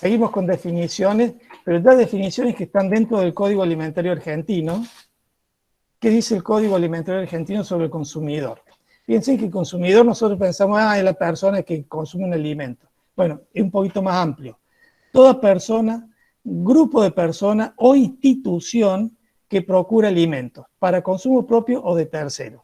Seguimos con definiciones, pero ya definiciones que están dentro del Código Alimentario Argentino. ¿Qué dice el Código Alimentario Argentino sobre el consumidor? Fíjense que el consumidor nosotros pensamos, es la persona que consume un alimento. Bueno, es un poquito más amplio. Toda persona, grupo de personas o institución que procura alimentos para consumo propio o de terceros.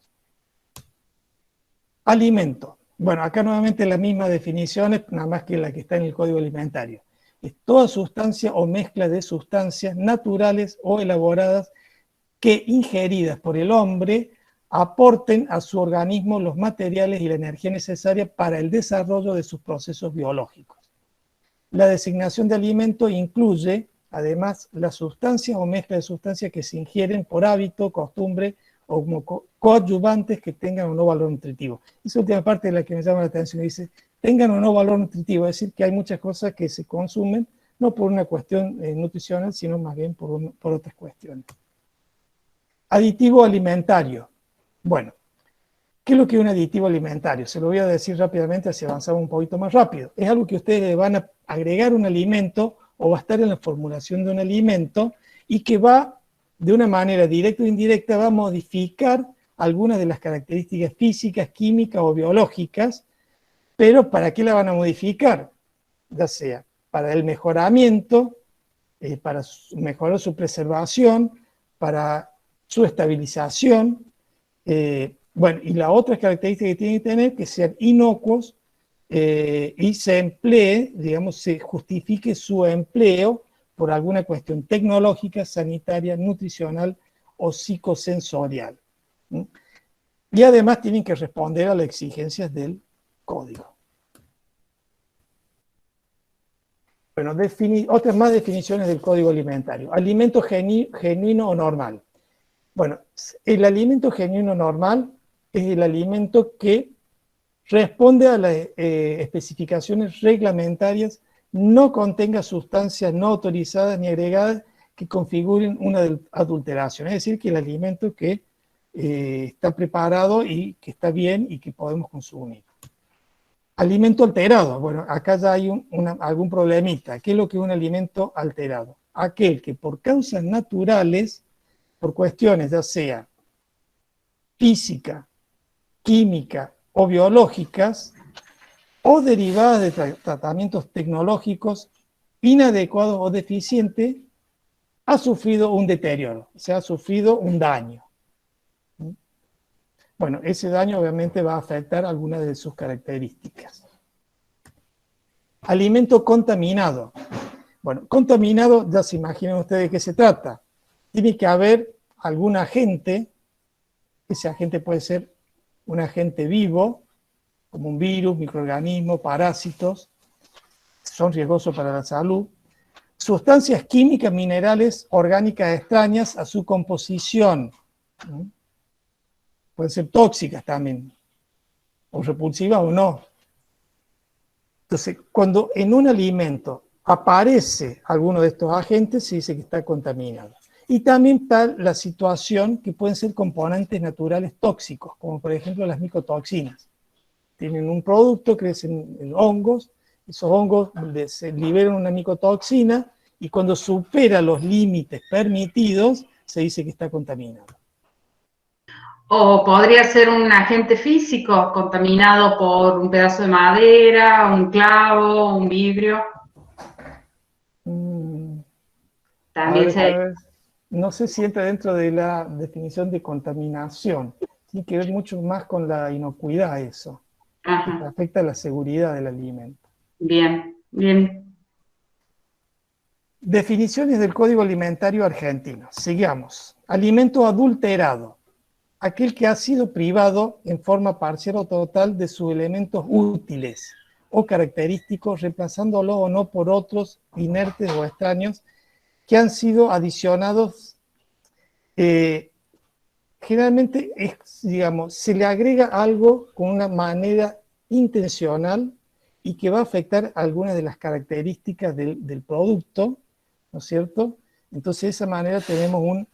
Alimento. Bueno, acá nuevamente la misma definición, nada más que la que está en el Código Alimentario. Es toda sustancia o mezcla de sustancias naturales o elaboradas que ingeridas por el hombre aporten a su organismo los materiales y la energía necesaria para el desarrollo de sus procesos biológicos. La designación de alimento incluye, además, las sustancias o mezcla de sustancias que se ingieren por hábito, costumbre o como coadyuvantes que tengan o no valor nutritivo. Esa última parte es la que me llama la atención, dice, tengan o no valor nutritivo, es decir, que hay muchas cosas que se consumen, no por una cuestión nutricional, sino más bien por otras cuestiones. Aditivo alimentario. Bueno, ¿qué es lo que es un aditivo alimentario? Se lo voy a decir rápidamente, así avanzamos un poquito más rápido. Es algo que ustedes van a agregar un alimento o va a estar en la formulación de un alimento y que va, de una manera directa o indirecta, va a modificar algunas de las características físicas, químicas o biológicas, pero ¿para qué la van a modificar? Ya sea para el mejoramiento, para mejorar su preservación, para su estabilización, bueno, y la otra característica que tienen que tener que sean inocuos y se emplee, digamos, se justifique su empleo por alguna cuestión tecnológica, sanitaria, nutricional o psicosensorial. ¿Mm? Y además tienen que responder a las exigencias del código. Bueno, otras más definiciones del código alimentario. Alimento genuino o normal. Bueno, el alimento genuino normal es el alimento que responde a las especificaciones reglamentarias, no contenga sustancias no autorizadas ni agregadas que configuren una adulteración. Es decir, que el alimento que está preparado y que está bien y que podemos consumir. Alimento alterado. Bueno, acá ya hay algún problemita. ¿Qué es lo que es un alimento alterado? Aquel que por causas naturales, por cuestiones ya sea física, química o biológicas, o derivadas de tratamientos tecnológicos inadecuados o deficientes, ha sufrido un deterioro, o sea, ha sufrido un daño. Bueno, ese daño obviamente va a afectar algunas de sus características. Alimento contaminado. Bueno, contaminado, ya se imaginan ustedes de qué se trata. Tiene que haber algún agente, ese agente puede ser un agente vivo, como un virus, microorganismos, parásitos, son riesgosos para la salud. Sustancias químicas, minerales, orgánicas extrañas a su composición. Pueden ser tóxicas también, o repulsivas o no. Entonces, cuando en un alimento aparece alguno de estos agentes, se dice que está contaminado. Y también está la situación que pueden ser componentes naturales tóxicos, como por ejemplo las micotoxinas. Tienen un producto, crecen en hongos, esos hongos se liberan una micotoxina y cuando supera los límites permitidos, se dice que está contaminado. O podría ser un agente físico contaminado por un pedazo de madera, un clavo, un vidrio. También no sé si entra dentro de la definición de contaminación. Tiene que ver mucho más con la inocuidad eso. Que afecta a la seguridad del alimento. Bien, bien. Definiciones del Código Alimentario Argentino. Sigamos. Alimento adulterado. Aquel que ha sido privado en forma parcial o total de sus elementos útiles o característicos, reemplazándolo o no por otros inertes o extraños que han sido adicionados. Generalmente digamos, se le agrega algo con una manera intencional y que va a afectar algunas de las características del producto, ¿no es cierto? Entonces de esa manera tenemos un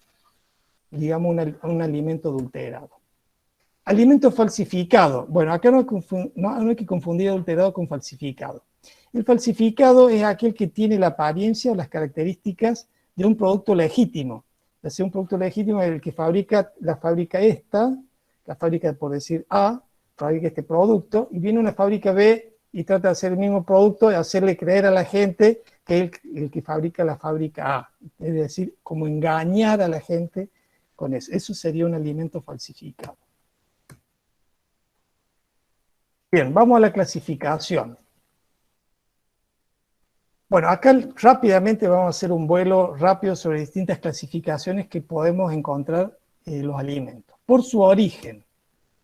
alimento adulterado. Alimento falsificado. Bueno, acá no hay que confundir adulterado con falsificado. El falsificado es aquel que tiene la apariencia o las características de un producto legítimo. O sea, un producto legítimo es el que fabrica, la fábrica esta, la fábrica, por decir A, fabrica este producto, y viene una fábrica B y trata de hacer el mismo producto y hacerle creer a la gente que es el que fabrica la fábrica A. Es decir, como engañar a la gente con eso. Eso sería un alimento falsificado. Bien, vamos a la clasificación. Bueno, acá rápidamente vamos a hacer un vuelo rápido sobre distintas clasificaciones que podemos encontrar en los alimentos. Por su origen,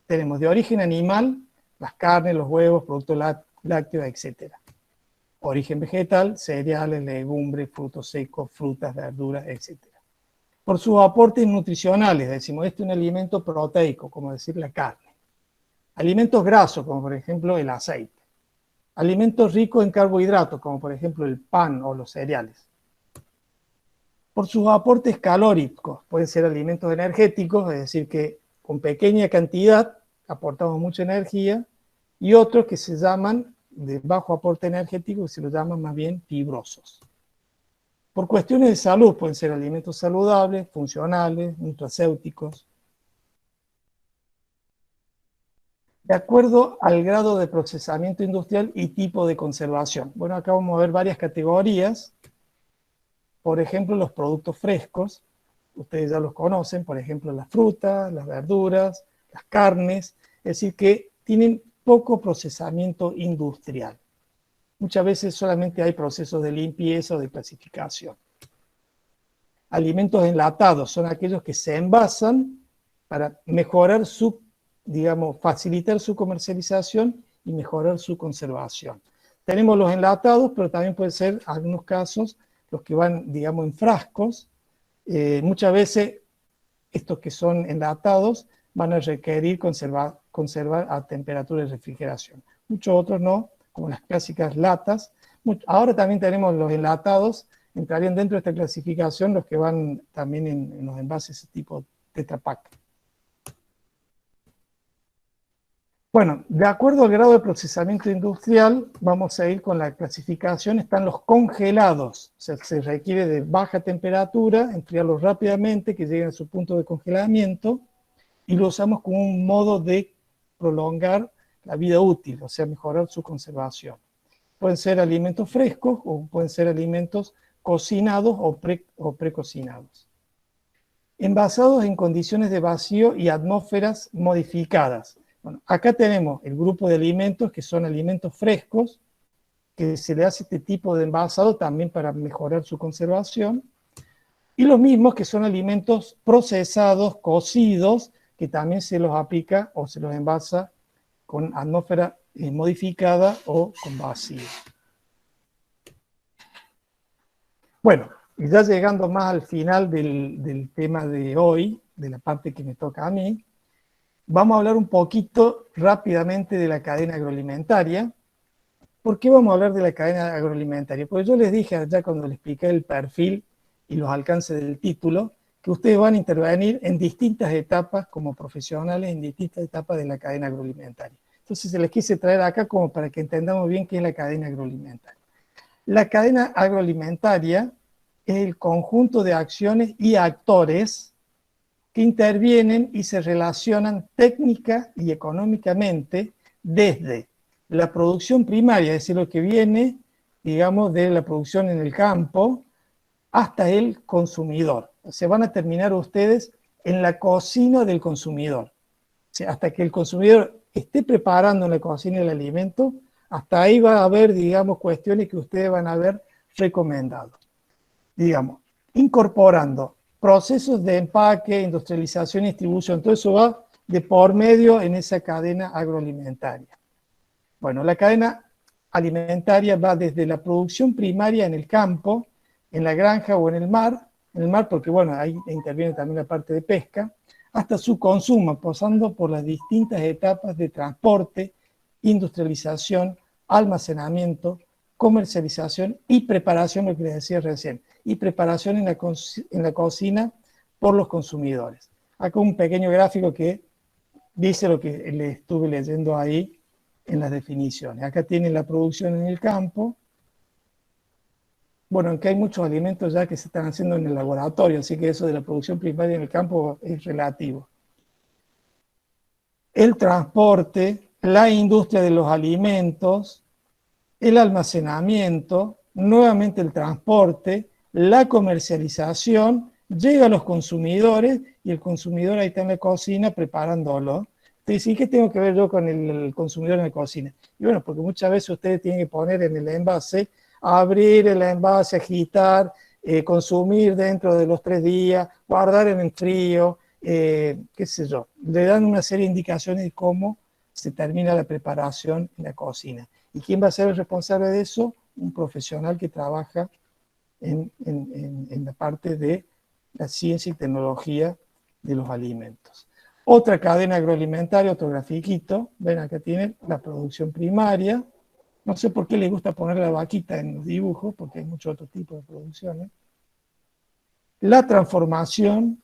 tenemos de origen animal, las carnes, los huevos, productos lácteos, etc. Origen vegetal, cereales, legumbres, frutos secos, frutas, verduras, etc. Por sus aportes nutricionales, decimos, este es un alimento proteico, como decir la carne. Alimentos grasos, como por ejemplo el aceite. Alimentos ricos en carbohidratos, como por ejemplo el pan o los cereales. Por sus aportes calóricos, pueden ser alimentos energéticos, es decir, que con pequeña cantidad aportamos mucha energía, y otros que se llaman de bajo aporte energético, que se los llaman más bien fibrosos. Por cuestiones de salud, pueden ser alimentos saludables, funcionales, nutracéuticos. De acuerdo al grado de procesamiento industrial y tipo de conservación. Bueno, acá vamos a ver varias categorías. Por ejemplo, los productos frescos, ustedes ya los conocen, por ejemplo, las frutas, las verduras, las carnes, es decir, que tienen poco procesamiento industrial. Muchas veces solamente hay procesos de limpieza o de clasificación. Alimentos enlatados son aquellos que se envasan para mejorar su, digamos, facilitar su comercialización y mejorar su conservación. Tenemos los enlatados, pero también pueden ser, en algunos casos, los que van, digamos, en frascos. Muchas veces estos que son enlatados van a requerir conservar a temperatura de refrigeración. Muchos otros no, como las clásicas latas. Ahora también tenemos los enlatados, entrarían dentro de esta clasificación los que van también en los envases tipo Tetra Pak. Bueno, de acuerdo al grado de procesamiento industrial, vamos a ir con la clasificación. Están los congelados, o sea, se requiere de baja temperatura, enfriarlos rápidamente, que lleguen a su punto de congelamiento, y lo usamos como un modo de prolongar la vida útil, o sea, mejorar su conservación. Pueden ser alimentos frescos o pueden ser alimentos cocinados o precocinados. Envasados en condiciones de vacío y atmósferas modificadas. Bueno, acá tenemos el grupo de alimentos que son alimentos frescos, que se le hace este tipo de envasado también para mejorar su conservación, y los mismos que son alimentos procesados, cocidos, que también se los aplica o se los envasa con atmósfera modificada o con vacío. Bueno, y ya llegando más al final del tema de hoy, de la parte que me toca a mí, vamos a hablar un poquito rápidamente de la cadena agroalimentaria. ¿Por qué vamos a hablar de la cadena agroalimentaria? Porque yo les dije allá cuando les expliqué el perfil y los alcances del título, que ustedes van a intervenir en distintas etapas como profesionales, en distintas etapas de la cadena agroalimentaria. Entonces se les quise traer acá como para que entendamos bien qué es la cadena agroalimentaria. La cadena agroalimentaria es el conjunto de acciones y actores que intervienen y se relacionan técnica y económicamente desde la producción primaria, es decir, lo que viene, digamos, de la producción en el campo, hasta el consumidor. O sea, van a terminar ustedes en la cocina del consumidor. O sea, hasta que el consumidor esté preparando en la cocina el alimento, hasta ahí va a haber, digamos, cuestiones que ustedes van a ver recomendados. Digamos, incorporando procesos de empaque, industrialización y distribución, todo eso va de por medio en esa cadena agroalimentaria. Bueno, la cadena alimentaria va desde la producción primaria en el campo, en la granja o en el mar porque bueno, ahí interviene también la parte de pesca, hasta su consumo, pasando por las distintas etapas de transporte, industrialización, almacenamiento, comercialización y preparación, lo que les decía recién, y preparación en la cocina por los consumidores. Acá un pequeño gráfico que dice lo que le estuve leyendo ahí en las definiciones. Acá tienen la producción en el campo. Bueno, aunque hay muchos alimentos ya que se están haciendo en el laboratorio, así que eso de la producción primaria en el campo es relativo. El transporte, la industria de los alimentos, el almacenamiento, nuevamente el transporte, la comercialización, llega a los consumidores y el consumidor ahí está en la cocina preparándolo. Entonces, ¿y qué tengo que ver yo con el consumidor en la cocina? Y bueno, porque muchas veces ustedes tienen que poner en el envase, abrir el envase, agitar, consumir dentro de los 3 días, guardar en el frío, qué sé yo. Le dan una serie de indicaciones de cómo se termina la preparación en la cocina. ¿Y quién va a ser el responsable de eso? Un profesional que trabaja en la parte de la ciencia y tecnología de los alimentos. Otra cadena agroalimentaria, otro grafiquito, ven acá tienen la producción primaria. No sé por qué les gusta poner la vaquita en los dibujos, porque hay muchos otros tipos de producciones. La transformación,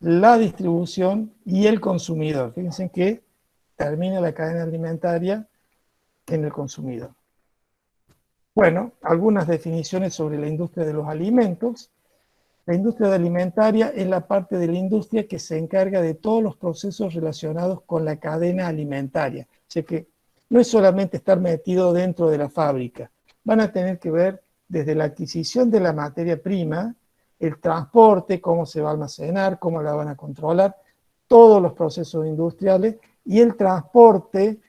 la distribución y el consumidor. Fíjense que termina la cadena alimentaria en el consumidor. Bueno, algunas definiciones sobre la industria de los alimentos. La industria alimentaria es la parte de la industria que se encarga de todos los procesos relacionados con la cadena alimentaria. O sea que no es solamente estar metido dentro de la fábrica. Van a tener que ver desde la adquisición de la materia prima, el transporte, cómo se va a almacenar, cómo la van a controlar, todos los procesos industriales y el transporte,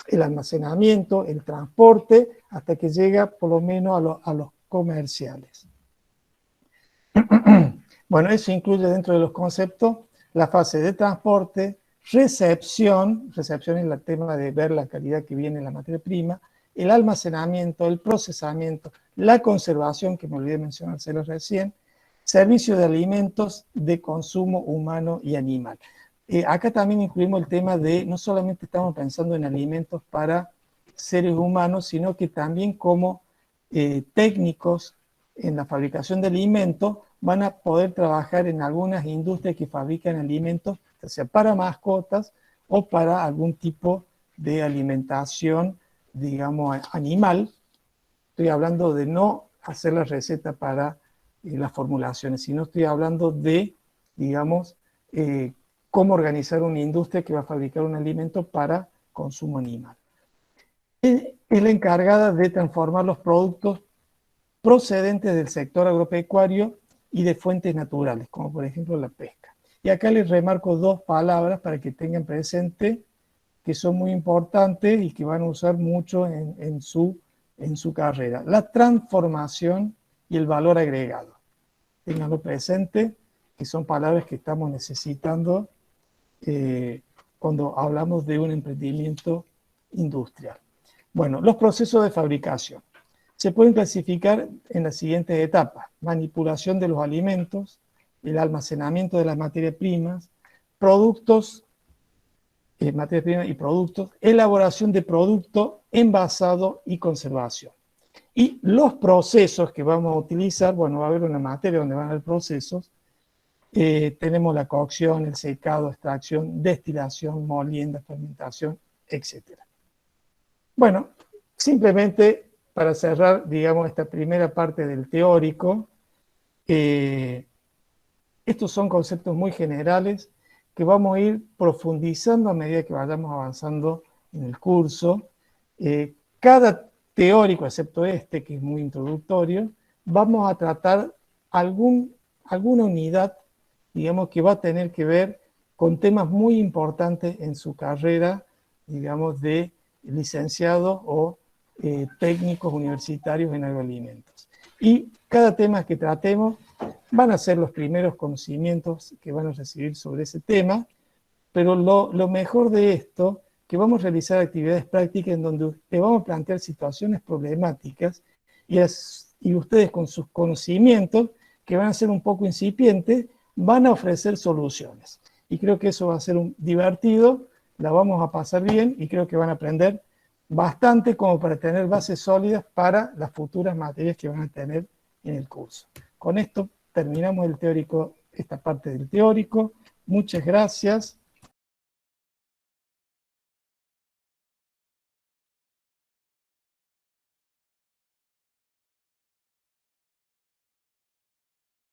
el almacenamiento, el transporte, hasta que llega por lo menos a los comerciales. Bueno, eso incluye dentro de los conceptos la fase de transporte, recepción es el tema de ver la calidad que viene en la materia prima, el almacenamiento, el procesamiento, la conservación, que me olvidé mencionárselo recién, servicio de alimentos de consumo humano y animal. Acá también incluimos el tema de, no solamente estamos pensando en alimentos para seres humanos, sino que también como técnicos en la fabricación de alimentos van a poder trabajar en algunas industrias que fabrican alimentos, ya sea para mascotas o para algún tipo de alimentación, digamos, animal. Estoy hablando de no hacer la receta para las formulaciones, sino estoy hablando de, digamos, cómo organizar una industria que va a fabricar un alimento para consumo animal. Es la encargada de transformar los productos procedentes del sector agropecuario y de fuentes naturales, como por ejemplo la pesca. Y acá les remarco 2 palabras para que tengan presente que son muy importantes y que van a usar mucho en su carrera. La transformación y el valor agregado. Ténganlo presente, que son palabras que estamos necesitando cuando hablamos de un emprendimiento industrial. Bueno, los procesos de fabricación. Se pueden clasificar en las siguientes etapas: manipulación de los alimentos, el almacenamiento de las materias primas, productos, materias primas y productos, elaboración de producto, envasado y conservación. Y los procesos que vamos a utilizar, bueno, va a haber una materia donde van a haber procesos. Tenemos la cocción, el secado, extracción, destilación, molienda, fermentación, etc. Bueno, simplemente para cerrar, digamos, esta primera parte del teórico, estos son conceptos muy generales que vamos a ir profundizando a medida que vayamos avanzando en el curso. Cada teórico, excepto este, que es muy introductorio, vamos a tratar alguna unidad, digamos, que va a tener que ver con temas muy importantes en su carrera, digamos, de licenciado o técnicos universitarios en agroalimentos. Y cada tema que tratemos van a ser los primeros conocimientos que van a recibir sobre ese tema, pero lo mejor de esto, que vamos a realizar actividades prácticas en donde le vamos a plantear situaciones problemáticas y ustedes con sus conocimientos, que van a ser un poco incipientes, van a ofrecer soluciones. Y creo que eso va a ser divertido, la vamos a pasar bien y creo que van a aprender bastante como para tener bases sólidas para las futuras materias que van a tener en el curso. Con esto terminamos el teórico, esta parte del teórico. Muchas gracias.